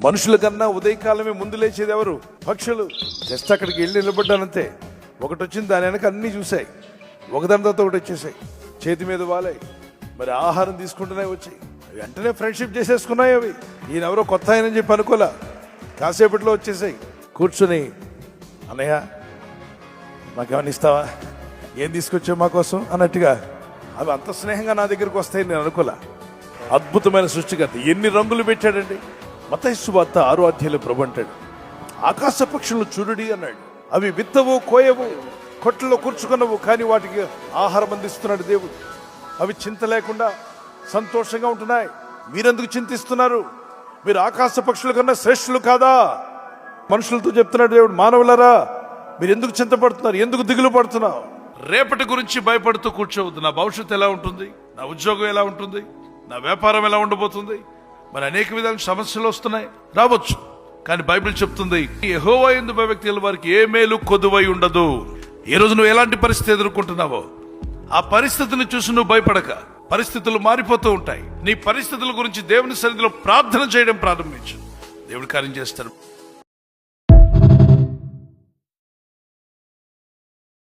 మనుషుల కన్నా ఉదయకాలమే ముందు లేచేది ఎవరు? పక్షులు. జస్ట్ అక్కడికి వెళ్ళి నిలబడ్డానంతే, ఒకటి వచ్చింది, దాని వెనక అన్ని చూసాయి, ఒకదాని తర్వాత ఒకటి వచ్చేసాయి, చేతి మీద వాలాయి, మరి ఆహారం తీసుకుంటూనే వచ్చాయి. వెంటనే ఫ్రెండ్షిప్ చేసేసుకున్నాయి అవి. ఈయన ఎవరో కొత్త ఆయనని చెప్పి అనుకోలే, కాసేపట్లో వచ్చేసాయి. కూర్చుని, అన్నయ్య మాకేమన్నా ఇస్తావా, ఏం తీసుకొచ్చావు మా కోసం అన్నట్టుగా అవి అంత స్నేహంగా నా దగ్గరికి వస్తాయని నేను అనుకోలే. అద్భుతమైన సృష్టికర్త, ఎన్ని రంగులు పెట్టాడండి. మత్తయి సువార్త 6వ అధ్యాయంలో ప్రభు అంటాడు, ఆకాశ పక్షులను చూడుడి అన్నాడు. అవి విత్తవు, కోయవు, కొట్లలో కూర్చుకున్నవు, కానీ వాటికి ఆహారం అందిస్తున్నాడు దేవుడు. అవి చింత లేకుండా సంతోషంగా ఉంటున్నాయి. మీరెందుకు చింతిస్తున్నారు? మీరు ఆకాశ పక్షుల కన్నా శ్రేష్ఠులు కాదా? మనుషులతో చెప్తున్నాడు దేవుడు, మానవులరా మీరు ఎందుకు చింతపడుతున్నారు, ఎందుకు దిగులు పడుతున్నారు? రేపటి గురించి భయపడుతూ కూర్చోవద్దు. నా భవిష్యత్తు ఎలా ఉంటుంది, నా ఉద్యోగం ఎలా ఉంటుంది, నా వ్యాపారం ఎలా ఉండబోతుంది, మరి అనేక విధాల సమస్యలు వస్తున్నాయి, రావచ్చు. కానీ బైబిల్ చెప్తుంది, యెహోవా యందు భయభక్తి వారికి ఏ మేలు కొదువై ఉండదు. ఈ రోజు నువ్వు ఎలాంటి పరిస్థితి ఎదుర్కొంటున్నావో ఆ పరిస్థితిని చూసి నువ్వు భయపడక. పరిస్థితులు మారిపోతూ ఉంటాయి. నీ పరిస్థితుల గురించి దేవుని సన్నిధిలో ప్రార్థన చేయడం ప్రారంభించు, దేవుడు కార్యం చేస్తాడు.